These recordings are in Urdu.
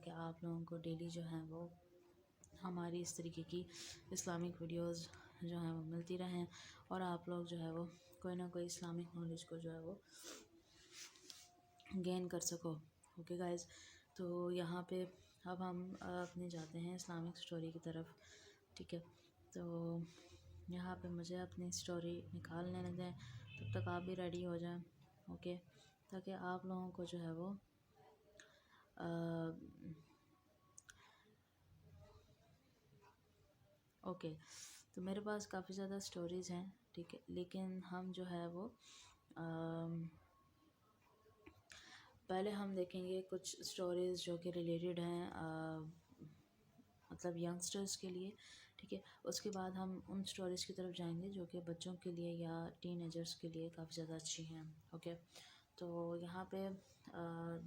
تاکہ آپ لوگوں کو ڈیلی جو ہیں وہ ہماری اس طریقے کی اسلامک ویڈیوز جو ہیں وہ ملتی رہیں اور آپ لوگ جو ہے وہ کوئی نہ کوئی اسلامک نالج کو جو ہے وہ گین کر سکو. اوکے گائز, تو یہاں پہ اب ہم اپنے جاتے ہیں اسلامک اسٹوری کی طرف. ٹھیک ہے, تو یہاں پہ مجھے اپنی اسٹوری نکال لینے دیں, تب تک آپ بھی ریڈی ہو جائیں. اوکے, تاکہ آپ لوگوں کو جو ہے وہ اوکے, تو میرے پاس کافی زیادہ اسٹوریز ہیں. ٹھیک ہے, لیکن ہم جو ہے وہ پہلے ہم دیکھیں گے کچھ اسٹوریز جو کہ ریلیٹڈ ہیں مطلب ینگسٹرز کے لیے. ٹھیک ہے, اس کے بعد ہم ان اسٹوریز کی طرف جائیں گے جو کہ بچوں کے لیے یا ٹین ایجرس کے لیے کافی زیادہ اچھی ہیں. اوکے, تو یہاں پہ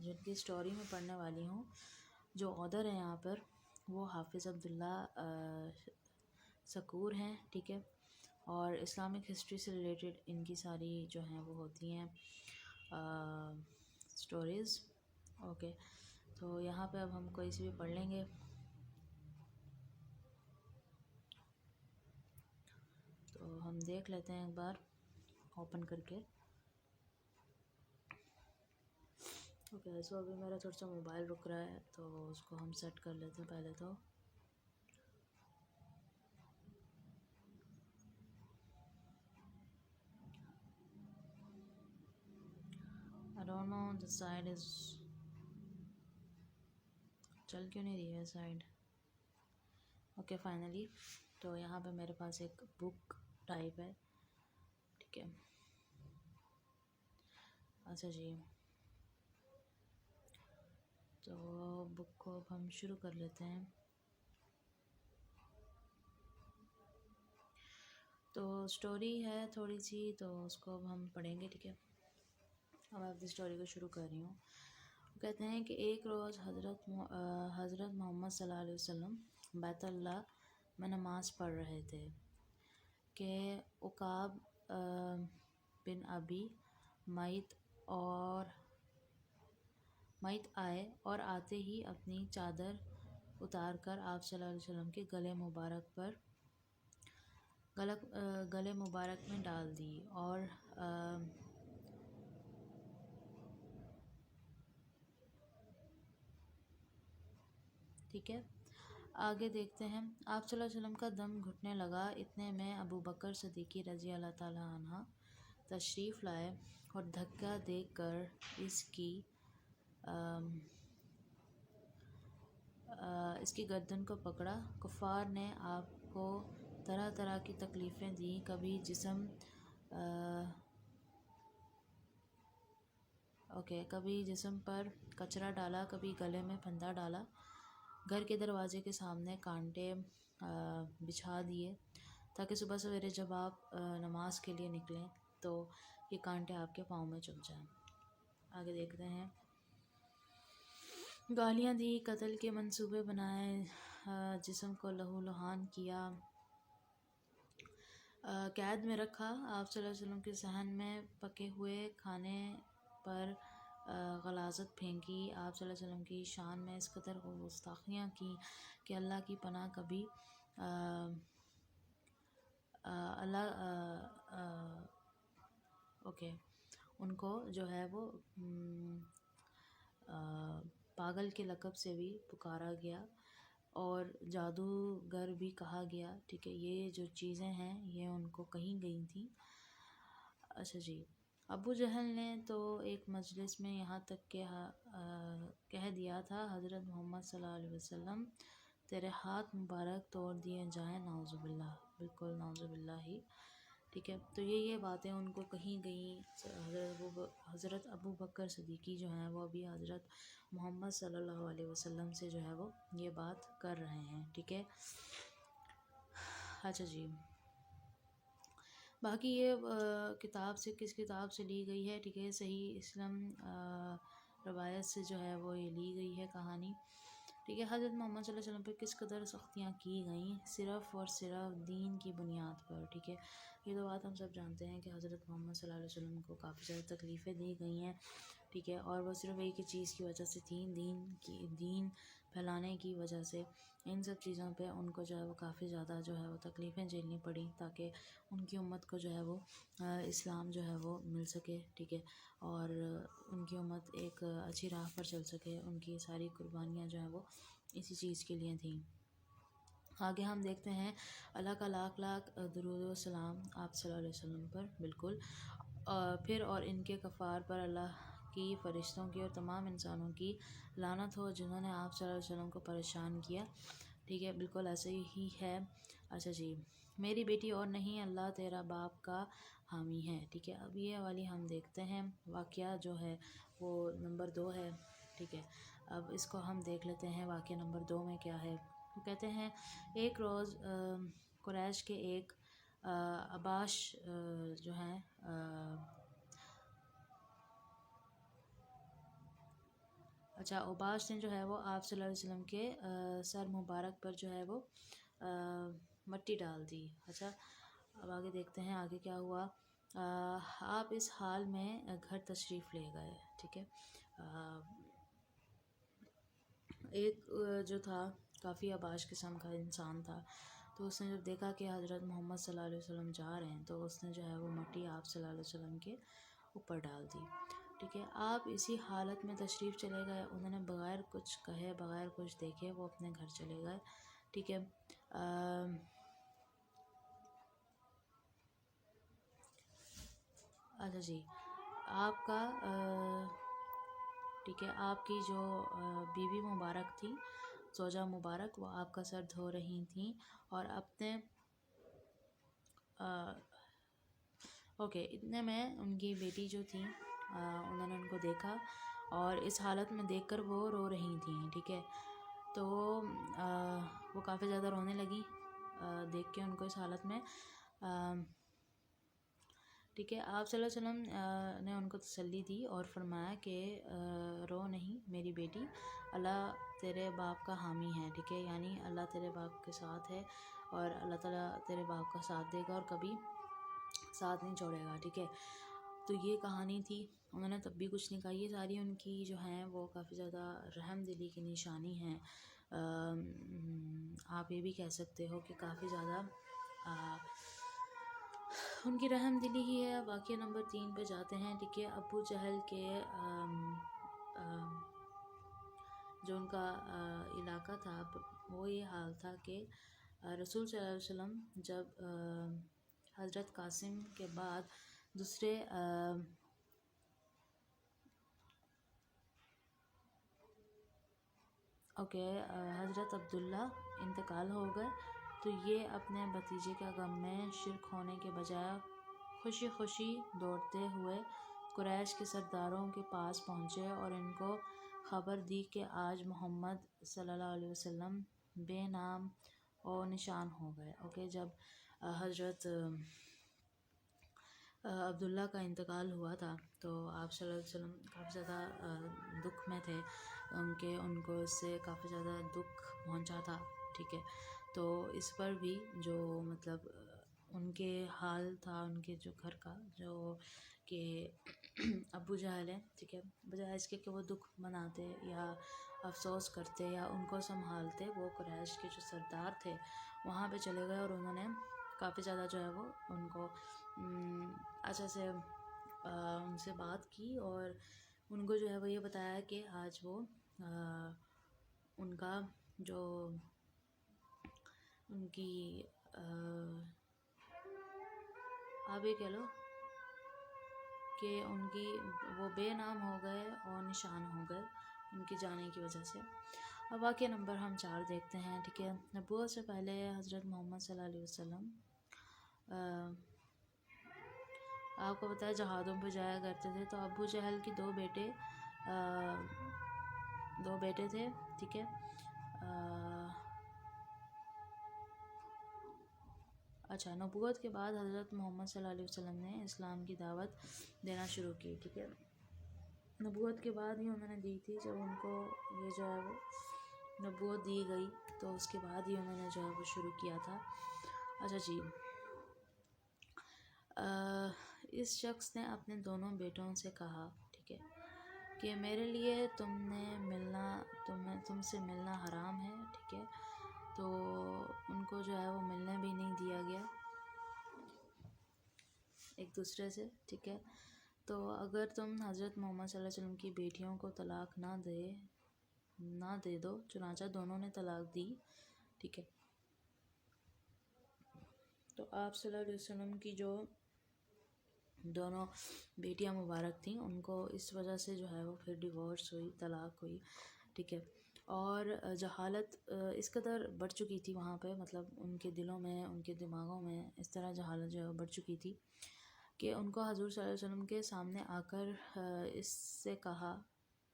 جن کی اسٹوری میں پڑھنے والی ہوں, جو آدر ہیں یہاں پر وہ حافظ عبداللہ سکور ہیں. ٹھیک ہے, اور اسلامک ہسٹری سے ریلیٹڈ ان کی ساری جو ہیں وہ ہوتی ہیں اسٹوریز. اوکے, تو یہاں پہ اب ہم کوئی سی بھی پڑھ لیں گے. تو ہم دیکھ لیتے ہیں ایک بار اوپن کر کے. اوکے, سو ابھی میرا تھوڑا سا موبائل رک رہا ہے تو اس کو ہم سیٹ کر لیتے ہیں پہلے. تو I don't know the side is چل کیوں نہیں رہی ہے سائڈ. اوکے, فائنلی تو یہاں پہ میرے پاس ایک بک ٹائپ ہے. ٹھیک ہے, اچھا جی, تو بک کو اب ہم شروع کر لیتے ہیں. تو اسٹوری ہے تھوڑی سی, تو اس کو اب ہم پڑھیں گے. ٹھیک ہے, اب میں اپنی اسٹوری کو شروع کر رہی ہوں. کہتے ہیں کہ ایک روز حضرت محمد صلی اللہ علیہ وسلم بیت اللہ میں نماز پڑھ رہے تھے کہ عقاب بن ابی معیط آئے, اور آتے ہی اپنی چادر اتار کر آپ صلی اللہ علیہ وسلم کے گلے مبارک میں ڈال دی. اور ٹھیک ہے, آگے دیکھتے ہیں. آپ صلی اللہ علیہ وسلم کا دم گھٹنے لگا. اتنے میں ابو بکر صدیقی رضی اللہ تعالیٰ عنہ تشریف لائے اور دھکا دے کر اس کی گردن کو پکڑا. کفار نے آپ کو طرح طرح کی تکلیفیں دیں, کبھی جسم پر کچرا ڈالا, کبھی گلے میں پھندا ڈالا, گھر کے دروازے کے سامنے کانٹے بچھا دیے تاکہ صبح سویرے جب آپ نماز کے لیے نکلیں تو یہ کانٹے آپ کے پاؤں میں چبھ جائیں. آگے دیکھتے ہیں. گالیاں دی, قتل کے منصوبے بنائے, جسم کو لہو لہان کیا, قید میں رکھا. آپ صلی اللہ علیہ وسلم کے صحن میں پکے ہوئے کھانے پر غلاظت پھینکی. آپ صلی اللہ علیہ وسلم کی شان میں اس قدر گستاخیاں کی کہ اللہ کی پناہ کبھی ان کو جو ہے وہ پاگل کے لقب سے بھی پکارا گیا اور جادوگر بھی کہا گیا. ٹھیک ہے, یہ جو چیزیں ہیں یہ ان کو کہیں گئی تھیں. اچھا جی, ابو جہل نے تو ایک مجلس میں یہاں تک کہ کہہ دیا تھا, حضرت محمد صلی اللہ علیہ وسلم تیرے ہاتھ مبارک توڑ دیے جائیں, نعوذ باللہ. بالکل نعوذ باللہ ہی. ٹھیک ہے, تو یہ باتیں ان کو کہیں گئیں. حضرت ابو بکر صدیقی جو ہیں وہ ابھی حضرت محمد صلی اللہ علیہ وسلم سے جو ہے وہ یہ بات کر رہے ہیں. ٹھیک ہے, اچھا جی, باقی یہ کس کتاب سے لی گئی ہے. ٹھیک ہے, صحیح اسلام روایت سے جو ہے وہ یہ لی گئی ہے کہانی. ٹھیک ہے, حضرت محمد صلی اللہ علیہ وسلم پہ کس قدر سختیاں کی گئیں, صرف اور صرف دین کی بنیاد پر. ٹھیک ہے, یہ تو بات ہم سب جانتے ہیں کہ حضرت محمد صلی اللہ علیہ وسلم کو کافی زیادہ تکلیفیں دی گئی ہیں. ٹھیک ہے, اور وہ صرف ایک ہی چیز کی وجہ سے تھیں, دین پھیلانے کی وجہ سے ان سب چیزوں پہ ان کو جو ہے وہ کافی زیادہ جو ہے وہ تکلیفیں جھیلنی پڑیں تاکہ ان کی امت کو جو ہے وہ اسلام جو ہے وہ مل سکے، ٹھیک ہے، اور ان کی امت ایک اچھی راہ پر چل سکے۔ ان کی ساری قربانیاں جو ہیں وہ اسی چیز کے لیے تھیں۔ آگے ہم دیکھتے ہیں اللہ کا لاکھ لاکھ درود و سلام آپ صلی اللہ علیہ وسلم پر، بالکل، پھر اور ان کے کفار پر اللہ کی، فرشتوں کی اور تمام انسانوں کی لعنت ہو جنہوں نے آپ صلی اللہ علیہ وسلم کو پریشان کیا، ٹھیک ہے، بالکل ایسے ہی ہے۔ اچھا جی، میری بیٹی اور نہیں، اللہ تیرا باپ کا حامی ہے، ٹھیک ہے۔ اب یہ والی ہم دیکھتے ہیں واقعہ جو ہے وہ نمبر 2 ہے، ٹھیک ہے۔ اب اس کو ہم دیکھ لیتے ہیں واقعہ نمبر 2 میں کیا ہے۔ وہ کہتے ہیں ایک روز قریش کے ایک اباش جو ہیں اوباش نے جو ہے وہ آپ صلی اللہ علیہ وسلم کے سر مبارک پر جو ہے وہ مٹی ڈال دی۔ اچھا، اب آگے دیکھتے ہیں آگے کیا ہوا۔ آپ اس حال میں گھر تشریف لے گئے، ٹھیک ہے۔ ایک جو تھا کافی اباش قسم کا انسان تھا، تو اس نے جب دیکھا کہ حضرت محمد صلی اللہ علیہ وسلم جا رہے ہیں تو اس نے جو ہے وہ مٹی آپ صلی اللہ علیہ وسلم کے اوپر ڈال دی، ٹھیک ہے۔ آپ اسی حالت میں تشریف چلے گئے، انہوں نے بغیر کچھ کہے بغیر کچھ دیکھے وہ اپنے گھر چلے گئے، ٹھیک ہے۔ اچھا جی، آپ کا ٹھیک ہے، آپ کی جو بیوی مبارک تھی، زوجہ مبارک، وہ آپ کا سر دھو رہی تھیں اور اپنے اوکے اتنے میں ان کی بیٹی جو تھی انہوں نے ان کو دیکھا اور اس حالت میں دیکھ کر وہ رو رہی تھیں، ٹھیک ہے۔ تو وہ کافی زیادہ رونے لگی دیکھ کے ان کو اس حالت میں، ٹھیک ہے۔ آپ صلی اللہ علیہ وسلم نے ان کو تسلی دی اور فرمایا کہ رو نہیں میری بیٹی، اللہ تیرے باپ کا حامی ہے، ٹھیک ہے، یعنی اللہ تیرے باپ کے ساتھ ہے اور اللہ تعالیٰ تیرے باپ کا ساتھ دے گا اور کبھی ساتھ نہیں چھوڑے گا، ٹھیک ہے۔ تو یہ کہانی تھی، انہوں نے تب بھی کچھ نہیں کہا۔ یہ ساری ان کی جو ہیں وہ کافی زیادہ رحم دلی کی نشانی ہیں، آپ یہ بھی کہہ سکتے ہو کہ کافی زیادہ ان کی رحم دلی ہی ہے۔ واقعہ نمبر 3 پہ جاتے ہیں، ٹھیک ہے۔ ابو جہل کے جو ان کا علاقہ تھا وہ یہ حال تھا کہ رسول صلی اللہ علیہ وسلم جب حضرت قاسم کے بعد دوسرے حضرت عبداللہ انتقال ہو گئے تو یہ اپنے بھتیجے کا غم میں شرک ہونے کے بجائے خوشی خوشی دوڑتے ہوئے قریش کے سرداروں کے پاس پہنچے اور ان کو خبر دی کہ آج محمد صلی اللہ علیہ وسلم بے نام و نشان ہو گئے۔ جب حضرت عبداللہ کا انتقال ہوا تھا تو آپ صلی اللہ علیہ وسلم کافی زیادہ دکھ میں تھے، ان کو اس سے کافی زیادہ دکھ پہنچا تھا، ٹھیک ہے۔ تو اس پر بھی جو مطلب ان کے حال تھا ان کے جو گھر کا، جو کہ ابو جہل ہے، ٹھیک ہے، بجائے اس کے کہ وہ دکھ مناتے یا افسوس کرتے یا ان کو سنبھالتے، وہ قریش کے جو سردار تھے وہاں پہ چلے گئے اور انہوں نے کافی زیادہ جو ہے وہ ان کو اچھے سے ان سے بات کی اور ان کو جو ہے وہ یہ بتایا کہ آج وہ ان کا جو ان کی آپ یہ کہہ لو کہ ان کی وہ بے نام ہو گئے اور نشان ہو گئے ان کی جانے کی وجہ سے۔ اب واقعہ نمبر ہم 4 دیکھتے ہیں، ٹھیک ہے۔ نبوت سے پہلے حضرت محمد صلی اللہ علیہ وسلم آپ کو پتہ ہے جہادوں پہ جایا کرتے تھے، تو ابو جہل کی دو بیٹے تھے، ٹھیک ہے۔ اچھا، نبوت کے بعد حضرت محمد صلی اللہ علیہ وسلم نے اسلام کی دعوت دینا شروع کی، ٹھیک ہے۔ نبوت کے بعد ہی انہوں نے دی تھی، جب ان کو یہ جو ہے وہ نبوت دی گئی تو اس کے بعد ہی انہوں نے جو ہے وہ شروع کیا تھا۔ اچھا جی، اس شخص نے اپنے دونوں بیٹوں سے کہا، ٹھیک ہے، کہ میرے لیے تم سے ملنا حرام ہے، ٹھیک ہے. تو ان کو جو ہے وہ ملنے بھی نہیں دیا گیا ایک دوسرے سے، ٹھیک ہے. تو اگر تم حضرت محمد صلی اللہ علیہ وسلم کی بیٹیوں کو طلاق نہ دے دو، چنانچہ دونوں نے طلاق دی، ٹھیک ہے. تو آپ صلی اللہ علیہ وسلم کی جو دونوں بیٹیاں مبارک تھیں، ان کو اس وجہ سے جو ہے وہ پھر ڈیورس ہوئی، طلاق ہوئی، ٹھیک ہے. اور جہالت اس قدر بڑھ چکی تھی وہاں پہ، مطلب ان کے دلوں میں، ان کے دماغوں میں اس طرح جہالت جو ہے بڑھ چکی تھی کہ ان کو حضور صلی اللہ علیہ وسلم کے سامنے آ کر اس سے کہا،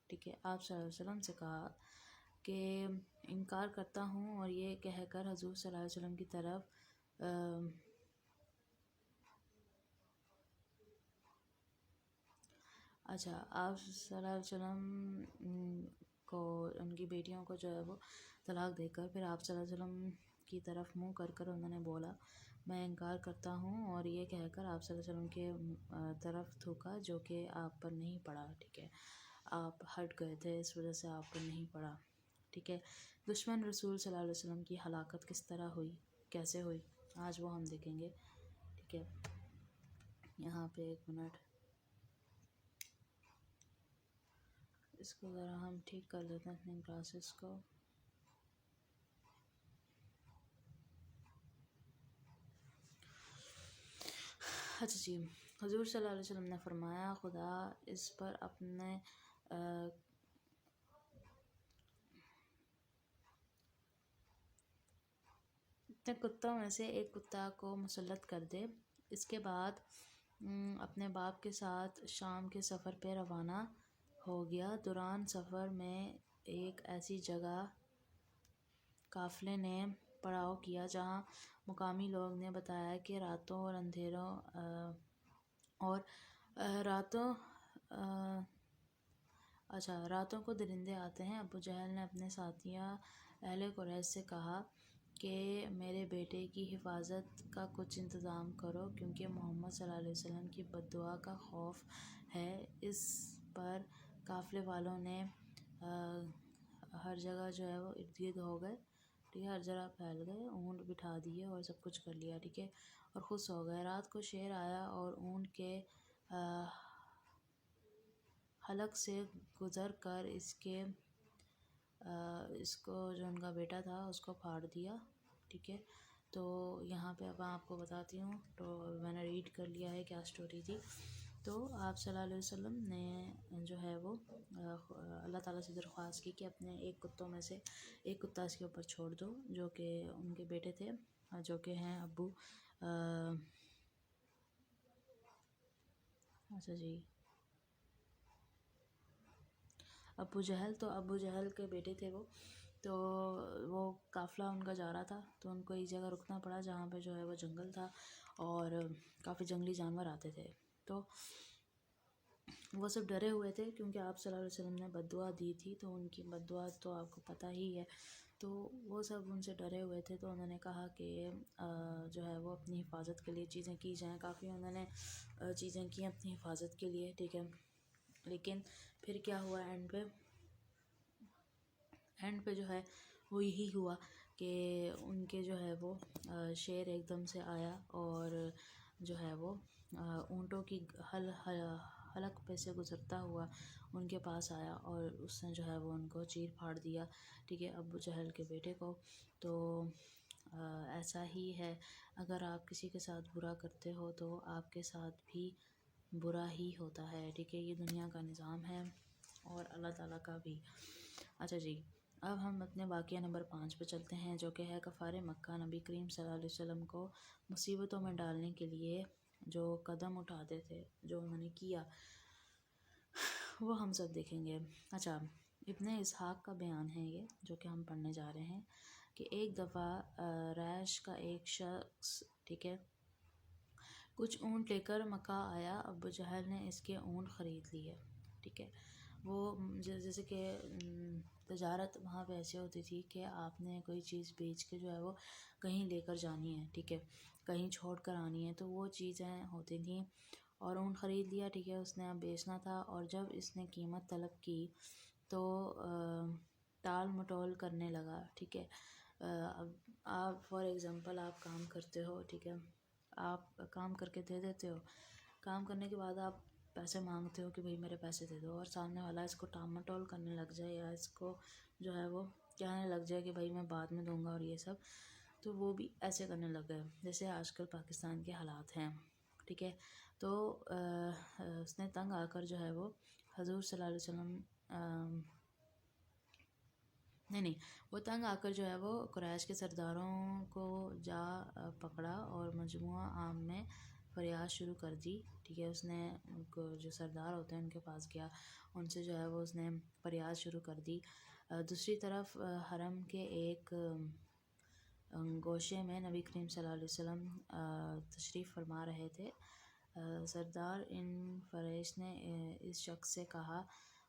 ٹھیک ہے، آپ صلی اللہ علیہ وسلم سے کہا کہ انکار کرتا ہوں، اور یہ کہہ کر حضور صلی اللہ علیہ وسلم کی طرف اچھا، آپ صلی اللہ علیہ وسلم کو ان کی بیٹیوں کو جو ہے وہ طلاق دے کر پھر آپ صلی اللہ علیہ وسلم کی طرف منہ کر انہوں نے بولا میں انکار کرتا ہوں، اور یہ کہہ کر آپ صلی اللہ علیہ وسلم کے طرف تھوکا، جو کہ آپ پر نہیں پڑا، ٹھیک ہے. آپ ہٹ گئے تھے، اس وجہ سے آپ پر نہیں پڑا، ٹھیک ہے. دشمن رسول صلی اللہ علیہ وسلم کی ہلاکت کس طرح ہوئی، کیسے ہوئی، آج وہ ہم دیکھیں گے، ٹھیک ہے. یہاں پہ ایک منٹ، اس کو ذرا ہم ٹھیک کر لیتے ہیں اپنے گلاسز کو. اچھا جی، حضور صلی اللہ علیہ وسلم نے فرمایا خدا اس پر اپنے کتوں میں سے ایک کتا کو مسلط کر دے. اس کے بعد اپنے باپ کے ساتھ شام کے سفر پہ روانہ ہو گیا. دوران سفر میں ایک ایسی جگہ قافلے نے پڑاؤ کیا جہاں مقامی لوگ نے بتایا کہ راتوں کو درندے آتے ہیں. ابو جہل نے اپنے ساتھیوں اہل قریش سے کہا کہ میرے بیٹے کی حفاظت کا کچھ انتظام کرو، کیونکہ محمد صلی اللہ علیہ وسلم کی بددعا کا خوف ہے. اس پر قافلے والوں نے ہر جگہ جو ہے وہ ارد گرد ہو گئے، ٹھیک ہے، ہر جگہ پھیل گئے، اونٹ بٹھا دیے اور سب کچھ کر لیا، ٹھیک ہے، اور خوش ہو گئے. رات کو شیر آیا اور اونٹ کے حلق سے گزر کر اس کو جو ان کا بیٹا تھا اس کو پھاڑ دیا، ٹھیک ہے. تو یہاں پہ اب آپ کو بتاتی ہوں، تو میں نے ریڈ کر لیا ہے کیا سٹوری تھی. تو آپ صلی اللہ علیہ وسلم نے جو ہے وہ اللہ تعالیٰ سے درخواست کی کہ اپنے ایک کتوں میں سے ایک کتا اس کے اوپر چھوڑ دو، جو کہ ان کے بیٹے تھے، جو کہ ہیں ابو جہل. تو ابو جہل کے بیٹے تھے وہ. تو وہ قافلہ ان کا جا رہا تھا، تو ان کو ایک جگہ رکنا پڑا جہاں پہ جو ہے وہ جنگل تھا اور کافی جنگلی جانور آتے تھے. تو وہ سب ڈرے ہوئے تھے کیونکہ آپ صلی اللہ علیہ وسلم نے بددعا دی تھی، تو ان کی بددعا تو آپ کو پتہ ہی ہے. تو وہ سب ان سے ڈرے ہوئے تھے. تو انہوں نے کہا کہ جو ہے وہ اپنی حفاظت کے لیے چیزیں کی جائیں. کافی انہوں نے چیزیں کی اپنی حفاظت کے لیے، ٹھیک ہے. لیکن پھر کیا ہوا، اینڈ پہ جو ہے وہ یہی ہوا کہ ان کے جو ہے وہ شیر ایک دم سے آیا اور جو ہے وہ اونٹوں کی حلق پہ سے گزرتا ہوا ان کے پاس آیا اور اس نے جو ہے وہ ان کو چیر پھاڑ دیا، ٹھیک ہے، ابو جہل کے بیٹے کو. تو ایسا ہی ہے، اگر آپ کسی کے ساتھ برا کرتے ہو تو آپ کے ساتھ بھی برا ہی ہوتا ہے، ٹھیک ہے. یہ دنیا کا نظام ہے اور اللہ تعالیٰ کا بھی. اچھا جی، اب ہم اپنے واقعہ نمبر 5 پہ چلتے ہیں، جو کہ ہے کفار مکہ. نبی کریم صلی اللہ علیہ وسلم کو مصیبتوں میں ڈالنے کے لیے جو قدم اٹھاتے تھے، جو انہوں نے کیا، وہ ہم سب دیکھیں گے. اچھا، ابن اسحاق کا بیان ہے یہ جو کہ ہم پڑھنے جا رہے ہیں کہ ایک دفعہ ریش کا ایک شخص، ٹھیک ہے، کچھ اونٹ لے کر مکہ آیا. ابو جہل نے اس کے اونٹ خرید لیے، ٹھیک ہے. وہ جیسے کہ تجارت وہاں پہ ایسے ہوتی تھی کہ آپ نے کوئی چیز بیچ کے جو ہے وہ کہیں لے کر جانی ہے، ٹھیک ہے، کہیں چھوڑ کر آنی ہے. تو وہ چیزیں ہوتی تھیں اور اونٹ خرید لیا، ٹھیک ہے، اس نے اب بیچنا تھا، اور جب اس نے قیمت طلب کی تو ٹال مٹول کرنے لگا، ٹھیک ہے۔ اب آپ فار ایگزامپل آپ کام کرتے ہو، ٹھیک ہے، آپ کام کر کے دے دیتے ہو، کام کرنے کے بعد آپ پیسے مانگتے ہو کہ بھئی میرے پیسے دے دو، اور سامنے والا اس کو ٹال مٹول کرنے لگ جائے یا اس کو جو ہے وہ کہنے لگ جائے کہ بھئی میں بعد میں دوں گا اور یہ سب، تو وہ بھی ایسے کرنے لگ گئے جیسے آج کل پاکستان کے حالات ہیں، ٹھیک ہے۔ تو اس نے تنگ آ کر جو ہے وہ حضور صلی اللہ علیہ وسلم نہیں وہ تنگ آ کر جو ہے وہ قریش کے سرداروں کو جا پکڑا اور مجموعہ عام میں فریاد شروع کر دی، ٹھیک ہے۔ اس نے ان کو جو سردار ہوتے ہیں ان کے پاس گیا، ان سے جو ہے وہ اس نے فریاد شروع کر دی۔ دوسری طرف حرم کے ایک گوشے میں نبی کریم صلی اللہ علیہ وسلم تشریف فرما رہے تھے۔ سردار ان فریش نے اس شخص سے کہا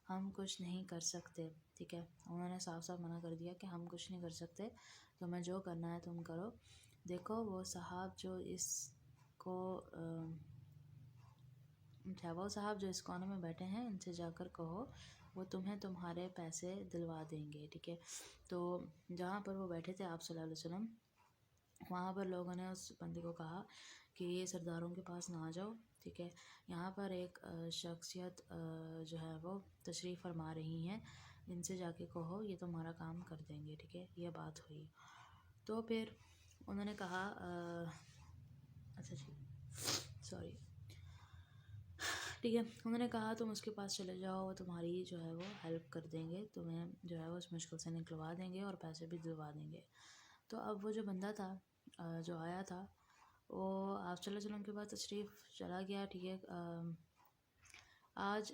ہم کچھ نہیں کر سکتے، ٹھیک ہے، انہوں نے صاف صاف منع کر دیا کہ ہم کچھ نہیں کر سکتے، تمہیں جو کرنا ہے تم کرو۔ دیکھو وہ صاحب جو اس کونے میں بیٹھے ہیں ان سے جا کر کہو وہ تمہیں تمہارے پیسے دلوا دیں گے، ٹھیک ہے۔ تو جہاں پر وہ بیٹھے تھے آپ صلی اللہ علیہ وسلم، وہاں پر لوگوں نے اس بندے کو کہا کہ یہ سرداروں کے پاس نہ آ جاؤ، ٹھیک ہے، یہاں پر ایک شخصیت جو ہے وہ تشریف فرما رہی ہیں، ان سے جا کے کہو یہ تمہارا کام کر دیں گے، ٹھیک ہے۔ یہ بات ہوئی تو پھر انہوں نے کہا اچھا جی سوری ٹھیک ہے، انہوں نے کہا تم اس کے پاس چلے جاؤ، وہ تمہاری جو ہے وہ ہیلپ کر دیں گے، تمہیں جو ہے وہ اس مشکل سے نکلوا دیں گے اور پیسے بھی دلوا دیں گے۔ تو اب وہ جو بندہ تھا جو آیا تھا وہ آپ صلی اللہ علیہ وسلم کے بعد تشریف چلا گیا، ٹھیک ہے۔ آج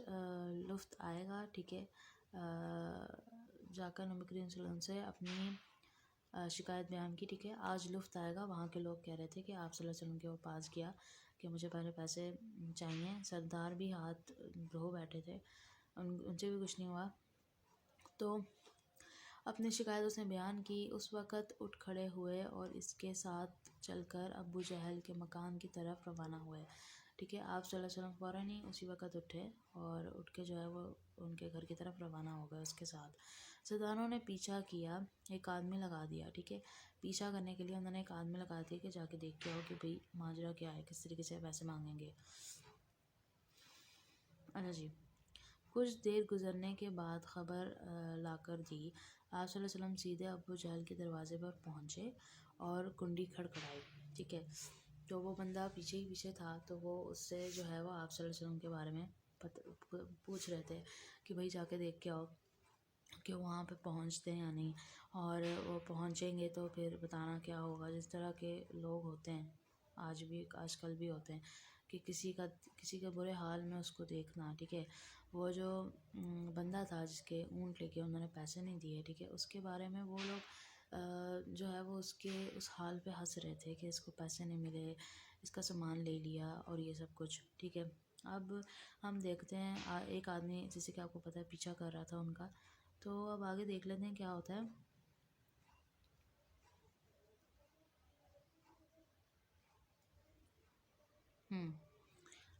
لفط آئے گا، ٹھیک ہے، جا کر نبی کریم صلی اللہ علیہ وسلم سے اپنی شکایت بیان کی، ٹھیک ہے، آج لفط آئے گا۔ وہاں کے لوگ کہہ رہے تھے کہ آپ صلی اللہ علیہ وسلم کے پاس گیا کہ مجھے پہلے پیسے چاہیے، سردار بھی ہاتھ دھو بیٹھے تھے، ان سے بھی کچھ نہیں ہوا، تو اپنی شکایت اس نے بیان کی۔ اس وقت اٹھ کھڑے ہوئے اور اس کے ساتھ چل کر ابو جہل کے مکان کی طرف روانہ ہوئے، ٹھیک ہے۔ آپ صلی اللہ علیہ وسلم فوراً ہی اسی وقت اٹھے اور اٹھ کے جو ہے وہ ان کے گھر کی طرف روانہ ہو گئے اس کے ساتھ۔ سرداروں نے پیچھا کیا، ایک آدمی لگا دیا، ٹھیک ہے، پیچھا کرنے کے لیے انہوں نے ایک آدمی لگا دیا کہ جا کے دیکھ کے آؤ کہ بھئی ماجرا کیا ہے، کس طریقے سے پیسے مانگیں گے۔ اچھا جی، کچھ دیر گزرنے کے بعد خبر لا کر دی، آپ صلی اللہ علیہ وسلم سیدھے ابو جہل کے دروازے پر پہنچے اور کنڈی کھڑکھڑائی، ٹھیک ہے۔ تو وہ بندہ پیچھے ہی پیچھے تھا، تو وہ اس سے جو ہے وہ آپ صلی اللہ علیہ وسلم کے بارے میں پوچھ رہے تھے کہ بھئی جا کے دیکھ کے آؤ کہ وہاں پہ پہنچتے ہیں یا نہیں، اور وہ پہنچیں گے تو پھر بتانا کیا ہوگا۔ جس طرح کے لوگ ہوتے ہیں آج کل بھی ہوتے ہیں کہ کسی کا برے حال میں اس کو دیکھنا، ٹھیک ہے۔ وہ جو بندہ تھا جس کے اونٹ لے کے انہوں نے پیسے نہیں دیے، ٹھیک ہے، اس کے بارے میں وہ لوگ جو ہے وہ اس کے اس حال پہ ہنس رہے تھے کہ اس کو پیسے نہیں ملے، اس کا سامان لے لیا اور یہ سب کچھ، ٹھیک ہے۔ اب ہم دیکھتے ہیں ایک آدمی جیسے کہ آپ کو پتہ ہے پیچھا کر رہا تھا ان کا، تو اب آگے دیکھ لیتے ہیں کیا ہوتا ہے۔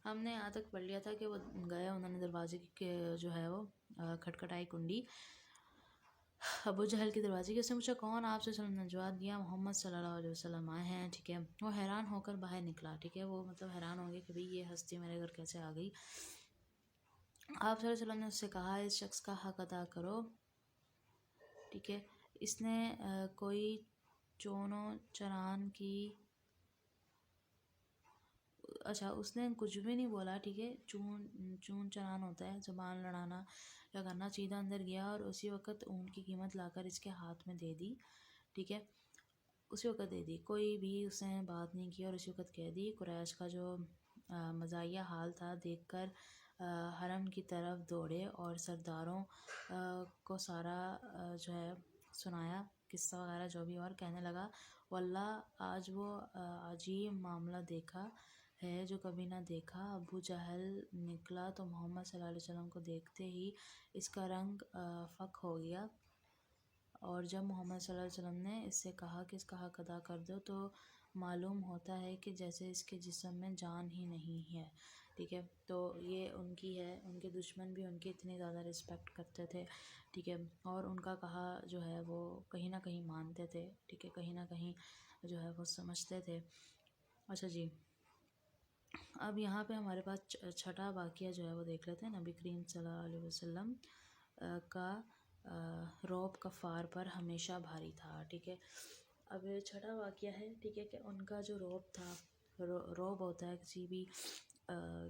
ہم نے یہاں تک پڑھ لیا تھا کہ وہ گئے، انہوں نے دروازے کی جو ہے وہ کھٹکھٹائی کنڈی، ابو جہل کے دروازے کی، اس نے پوچھا کون؟ آپ سے وسلم نے جواب دیا محمد صلی اللہ علیہ وسلم آئے ہیں، ٹھیک ہے۔ وہ حیران ہو کر باہر نکلا، ٹھیک ہے، وہ مطلب حیران ہو گئے کہ بھئی یہ ہستی میرے گھر کیسے آ گئی۔ آپ صلی اللہ علیہ وسلم نے اس سے کہا اس شخص کا حق ادا کرو، ٹھیک ہے، اس نے کوئی چون و چران کی، اچھا اس نے کچھ بھی نہیں بولا، ٹھیک ہے، چون چران ہوتا ہے زبان لڑانا یا کرنا، سیدھا اندر گیا اور اسی وقت اونٹ کی قیمت لا کر اس کے ہاتھ میں دے دی، ٹھیک ہے، اسی وقت دے دی، کوئی بھی اس نے بات نہیں کی اور اسی وقت کہہ دی۔ قریش کا جو مزاحیہ حال تھا دیکھ کر حرم کی طرف دوڑے اور سرداروں کو سارا جو ہے سنایا، قصہ وغیرہ جو بھی، اور کہنے لگا واللہ آج وہ عجیب معاملہ دیکھا ہے جو کبھی نہ دیکھا۔ ابو جہل نکلا تو محمد صلی اللہ علیہ وسلم کو دیکھتے ہی اس کا رنگ فک ہو گیا، اور جب محمد صلی اللہ علیہ وسلم نے اس سے کہا کہ اس کا حق ادا کر دو تو معلوم ہوتا ہے کہ جیسے اس کے جسم میں جان ہی نہیں ہے، ٹھیک ہے. تو یہ ان کی ہے، ان کے دشمن بھی ان کی اتنی زیادہ رسپیکٹ کرتے تھے، ٹھیک ہے، اور ان کا کہا جو ہے وہ کہیں نہ کہیں مانتے تھے، ٹھیک ہے، کہیں نہ کہیں جو ہے وہ سمجھتے تھے. اچھا جی، اب یہاں پہ ہمارے پاس چھٹا واقعہ جو ہے وہ دیکھ لیتے ہیں. نبی کریم صلی اللہ علیہ وسلم کا رعب کفار پر ہمیشہ بھاری تھا. ٹھیک ہے، اب چھٹا واقعہ ہے، ٹھیک ہے، کہ ان کا جو رعب تھا، رعب ہوتا ہے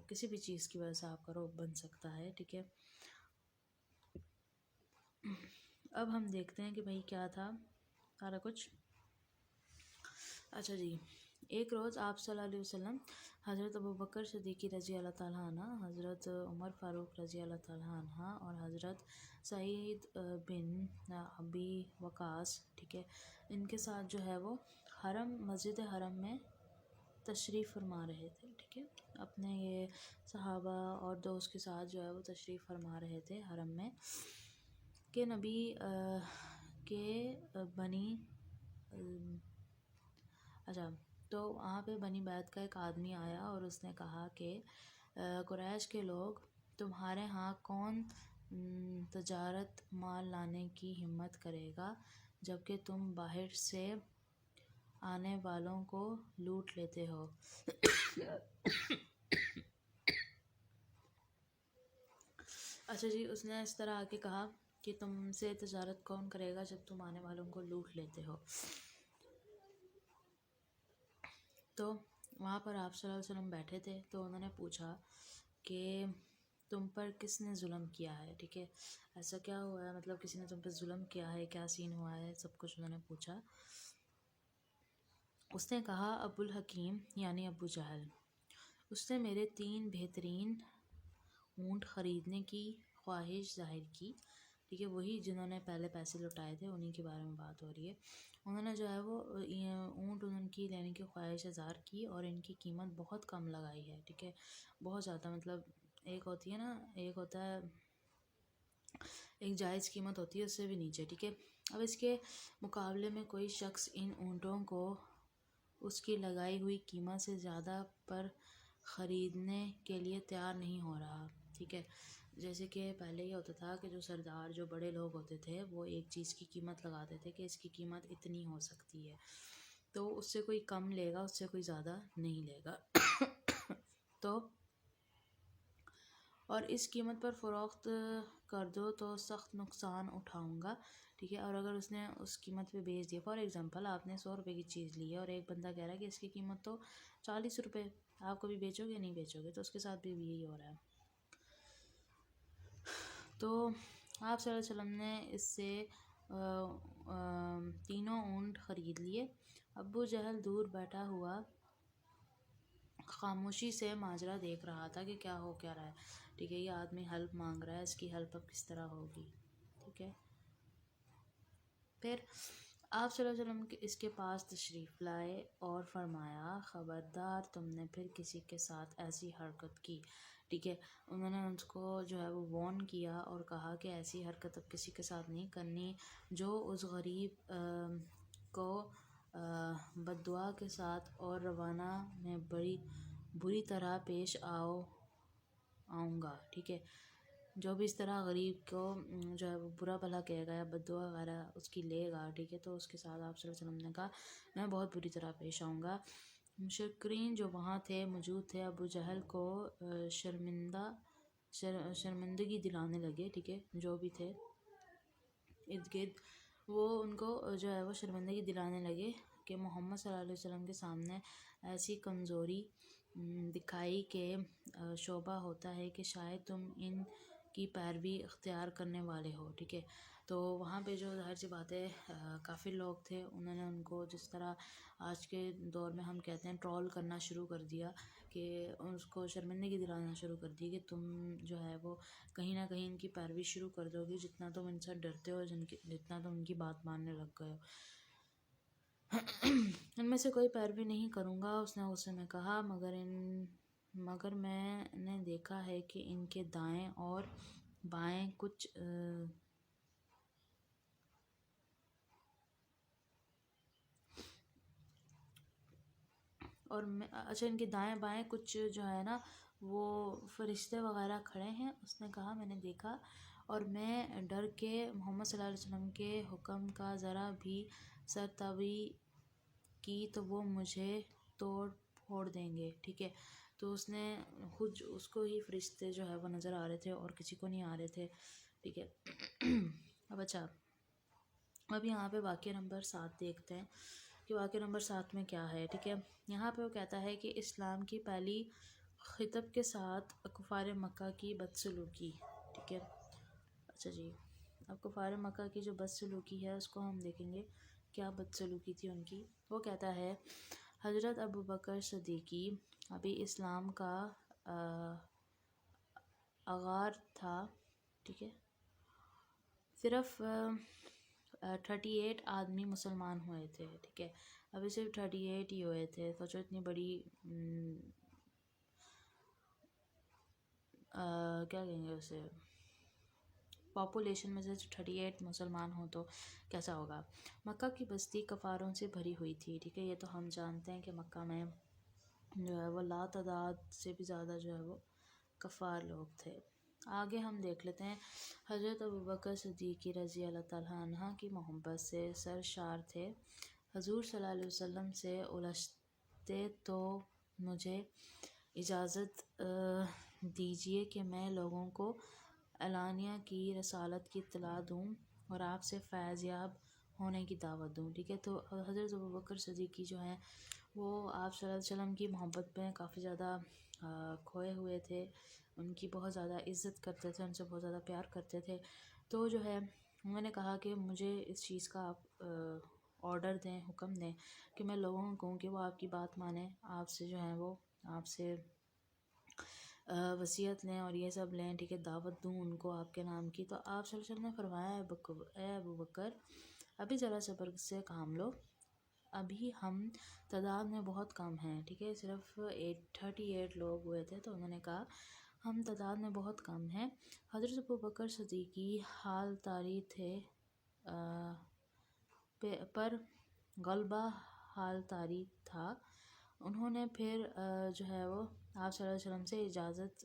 کسی بھی چیز کی وجہ سے آپ کا رعب بن سکتا ہے. ٹھیک ہے، اب ہم دیکھتے ہیں کہ بھائی کیا تھا سارا کچھ. اچھا جی، ایک روز آپ صلی اللہ علیہ وسلم حضرت ابوبکر صدیقی رضی اللہ تعالیٰ عنہ، حضرت عمر فاروق رضی اللہ تعالیٰ عنہ اور حضرت سعید بن ابی وقاص، ٹھیک ہے، ان کے ساتھ جو ہے وہ مسجد حرم میں تشریف فرما رہے تھے. ٹھیک ہے، اپنے یہ صحابہ اور دوست کے ساتھ جو ہے وہ تشریف فرما رہے تھے حرم میں کہ نبی کے بنی اچھا تو وہاں پہ بنی بیت کا ایک آدمی آیا اور اس نے کہا کہ قریش کے لوگ تمہارے ہاں کون تجارت مال لانے کی ہمت کرے گا جبکہ تم باہر سے آنے والوں کو لوٹ لیتے ہو. اچھا جی، اس نے اس طرح آ کے کہا کہ تم سے تجارت کون کرے گا جب تم آنے والوں کو لوٹ لیتے ہو. تو وہاں پر آپ صلی اللہ علیہ وسلم بیٹھے تھے تو انہوں نے پوچھا کہ تم پر کس نے ظلم کیا ہے. ٹھیک ہے، ایسا کیا ہوا ہے، مطلب کسی نے تم پہ ظلم کیا ہے، کیا سین ہوا ہے، سب کچھ انہوں نے پوچھا. اس نے کہا ابو الحکیم یعنی ابو جہل، اس نے میرے 3 بہترین اونٹ خریدنے کی خواہش ظاہر کی. ٹھیک ہے، وہی جنہوں نے پہلے پیسے لٹائے تھے انہی کے بارے میں بات ہو رہی ہے. انہوں نے جو ہے وہ اونٹ ان کی لینے کی خواہش اظہار کی اور ان کی قیمت بہت کم لگائی ہے. ٹھیک ہے، بہت زیادہ، مطلب ایک ہوتی ہے نا، ایک ہوتا ہے ایک جائز قیمت ہوتی ہے، اس سے بھی نیچے. ٹھیک ہے، اب اس کے مقابلے میں کوئی شخص ان اونٹوں کو اس کی لگائی ہوئی قیمت سے زیادہ پر خریدنے کے لیے تیار نہیں ہو رہا. ٹھیک ہے، جیسے کہ پہلے یہ ہوتا تھا کہ جو سردار، جو بڑے لوگ ہوتے تھے وہ ایک چیز کی قیمت لگاتے تھے کہ اس کی قیمت اتنی ہو سکتی ہے، تو اس سے کوئی کم لے گا، اس سے کوئی زیادہ نہیں لے گا. تو اور اس قیمت پر فروخت کر دو تو سخت نقصان اٹھاؤں گا. ٹھیک ہے، اور اگر اس نے اس قیمت پہ بیچ دیا، فار ایگزامپل آپ نے 100 روپے کی چیز لی ہے اور ایک بندہ کہہ رہا ہے کہ اس کی قیمت تو 40 روپے، آپ کبھی بیچو گے نہیں بیچو گے، تو اس کے ساتھ بھی یہی ہو رہا ہے. تو آپ صلی اللہ علیہ وسلم نے اس سے تینوں اونٹ خرید لیے. ابو جہل دور بیٹھا ہوا خاموشی سے ماجرا دیکھ رہا تھا کہ کیا ہو کیا رہا ہے. ٹھیک ہے، یہ آدمی ہیلپ مانگ رہا ہے، اس کی ہیلپ اب کس طرح ہوگی. ٹھیک ہے، پھر آپ صلی اللہ علیہ وسلم اس کے پاس تشریف لائے اور فرمایا خبردار تم نے پھر کسی کے ساتھ ایسی حرکت کی. ٹھیک ہے، انہوں نے اس کو جو ہے وہ وارن کیا اور کہا کہ ایسی حرکت اب کسی کے ساتھ نہیں کرنی جو اس غریب کو بددعا کے ساتھ اور روانہ میں بری طرح پیش آؤں گا. ٹھیک ہے، جو بھی اس طرح غریب کو جو ہے وہ برا بھلا کہے گا یا بددعا وغیرہ اس کی لے گا، ٹھیک ہے، تو اس کے ساتھ آپ صلی اللہ علیہ وسلم نے کہا میں بہت بری طرح پیش آؤں گا. مشرکین جو وہاں تھے، موجود تھے، ابو جہل کو شرمندگی دلانے لگے. ٹھیک ہے، جو بھی تھے ارد گرد، وہ ان کو جو ہے وہ شرمندگی دلانے لگے کہ محمد صلی اللہ علیہ وسلم کے سامنے ایسی کمزوری دکھائی کہ شبہ ہوتا ہے کہ شاید تم ان کی پیروی اختیار کرنے والے ہو. ٹھیک ہے، تو وہاں پہ جو ظاہر سی بات ہے کافی لوگ تھے، انہوں نے ان کو جس طرح آج کے دور میں ہم کہتے ہیں ٹرول کرنا شروع کر دیا، کہ اس کو شرمندگی دلانا شروع کر دی کہ تم جو ہے وہ کہیں نہ کہیں ان کی پیروی شروع کر دو گی، جتنا تم ان سے ڈرتے ہو، جتنا تم ان کی بات ماننے لگ گئے ہو. ان میں سے کوئی پیروی نہیں کروں گا. اس نے غصے میں کہا مگر میں نے دیکھا ہے کہ ان کے دائیں اور بائیں کچھ ان کے دائیں بائیں کچھ جو ہے نا وہ فرشتے وغیرہ کھڑے ہیں. اس نے کہا میں نے دیکھا اور میں ڈر کے محمد صلی اللہ علیہ وسلم کے حکم کا ذرا بھی سرتابی کی تو وہ مجھے توڑ پھوڑ دیں گے. ٹھیک ہے، تو اس نے خود اس کو ہی فرشتے جو ہے وہ نظر آ رہے تھے اور کسی کو نہیں آ رہے تھے. ٹھیک ہے. اب اچھا، اب یہاں پہ واقعہ نمبر 7 دیکھتے ہیں کہ واقعہ نمبر 7 میں کیا ہے. ٹھیک ہے، یہاں پہ وہ کہتا ہے کہ اسلام کی پہلی خطب کے ساتھ کفار مکہ کی بدسلوکی. ٹھیک ہے، اچھا جی، اب کفار مکہ کی جو بدسلوکی ہے اس کو ہم دیکھیں گے کیا بدسلوکی تھی ان کی. وہ کہتا ہے حضرت ابوبکر صدیقی ابھی اسلام کا آغار تھا. ٹھیک ہے، صرف 38 آدمی مسلمان ہوئے تھے. ٹھیک ہے، ابھی صرف 38 ہی ہوئے تھے. سوچو اتنی بڑی کیا کہیں گے اسے، پاپولیشن میں سے 38 مسلمان ہوں تو کیسا ہوگا. مکہ کی بستی کفاروں سے بھری ہوئی تھی. ٹھیک ہے، یہ تو ہم جانتے ہیں کہ مکہ میں جو ہے وہ لا تعداد سے بھی زیادہ جو ہے وہ کفار لوگ تھے. آگے ہم دیکھ لیتے ہیں. حضرت ابوبکر صدیقی رضی اللہ تعالیٰ عنہ کی محبت سے سرشار تھے. حضور صلی اللہ علیہ وسلم سے الجھتے تو مجھے اجازت دیجیے کہ میں لوگوں کو اعلانیہ کی رسالت کی اطلاع دوں اور آپ سے فیض یاب ہونے کی دعوت دوں. ٹھیک ہے، تو حضرت ابوبکر صدیقی جو ہیں وہ آپ صلی اللہ علیہ وسلم کی محبت میں کافی زیادہ کھوئے ہوئے تھے. ان کی بہت زیادہ عزت کرتے تھے، ان سے بہت زیادہ پیار کرتے تھے. تو جو ہے میں نے کہا کہ مجھے اس چیز کا آپ آرڈر دیں، حکم دیں کہ میں لوگوں کو کہوں کہ وہ آپ کی بات مانیں، آپ سے جو ہے وہ آپ سے وصیت لیں اور یہ سب لیں. ٹھیک ہے، دعوت دوں ان کو آپ کے نام کی. تو آپ صلی اللہ علیہ وسلم نے فرمایا اے ابوبکر ابھی ذرا صبر سے کام لو، ابھی ہم تعداد میں بہت کم ہیں. ٹھیک ہے، صرف 38 لوگ ہوئے تھے. تو انہوں نے کہا ہم تعداد میں بہت کم ہیں. حضرت ابوبکر صدیقی حال طاری تھے پر غلبہ حال طاری تھا. انہوں نے پھر جو ہے وہ آپ صلی اللہ علیہ وسلم سے اجازت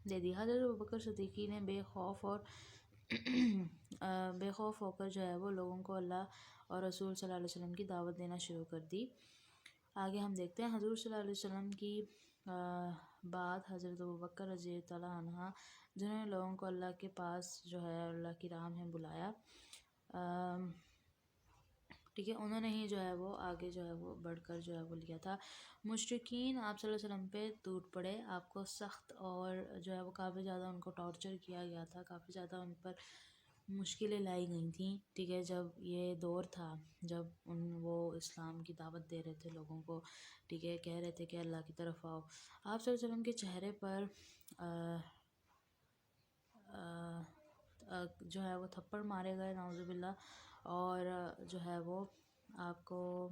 دے دی. حضرت ابوبکر صدیقی نے بے خوف ہو کر جو ہے وہ لوگوں کو اللہ اور رسول صلی اللہ علیہ وسلم کی دعوت دینا شروع کر دی. آگے ہم دیکھتے ہیں. حضور صلی اللہ علیہ وسلم کی بعد حضرت ابوبکر رضی اللہ عنہ جنہوں نے لوگوں کو اللہ کے پاس جو ہے اللہ کی راہ میں بلایا. ٹھیک ہے، انہوں نے ہی جو ہے وہ آگے جو ہے وہ بڑھ کر جو ہے وہ لیا تھا. مشرکین آپ صلی اللہ علیہ وسلم پہ ٹوٹ پڑے. آپ کو سخت اور جو ہے وہ کافی زیادہ ان کو ٹارچر کیا گیا تھا، کافی زیادہ ان پر مشکلیں لائی گئی تھیں. ٹھیک ہے، جب یہ دور تھا جب وہ اسلام کی دعوت دے رہے تھے لوگوں کو. ٹھیک ہے، کہہ رہے تھے کہ اللہ کی طرف آؤ. آپ صلی اللہ علیہ وسلم کے چہرے پر جو ہے وہ تھپڑ مارے گئے نعوذ باللہ، اور جو ہے وہ آپ کو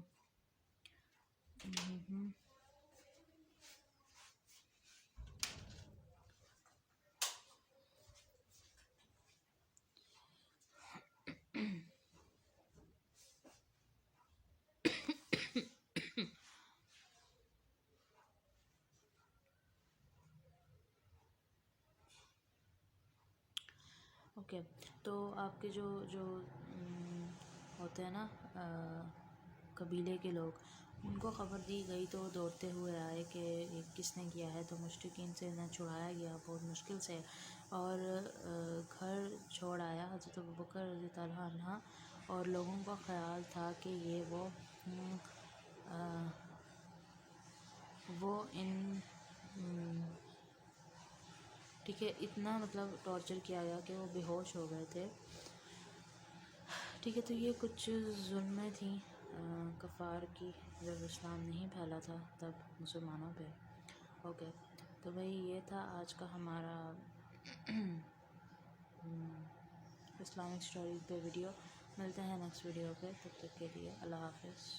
اوکے. تو آپ کے جو ہوتے ہیں نا قبیلے کے لوگ، ان کو خبر دی گئی تو دوڑتے ہوئے آئے کہ یہ کس نے کیا ہے. تو مشرکین سے انہیں چھڑایا گیا بہت مشکل سے اور گھر چھوڑ آیا حضرت ابوبکر رضی اللہ عنہ. اور لوگوں کا خیال تھا کہ یہ وہ ان ٹھیک ہے، اتنا مطلب ٹارچر کیا گیا کہ وہ بے ہوش ہو گئے تھے. ٹھیک ہے، تو یہ کچھ ظلمیں تھیں کفار کی جب اسلام نہیں پھیلا تھا تب مسلمانوں پہ. اوکے، تو بھائی یہ تھا آج کا ہمارا اسلامک اسٹوریز پہ ویڈیو. ملتے ہیں نیکسٹ ویڈیو پہ، تب تک کے لیے اللہ حافظ.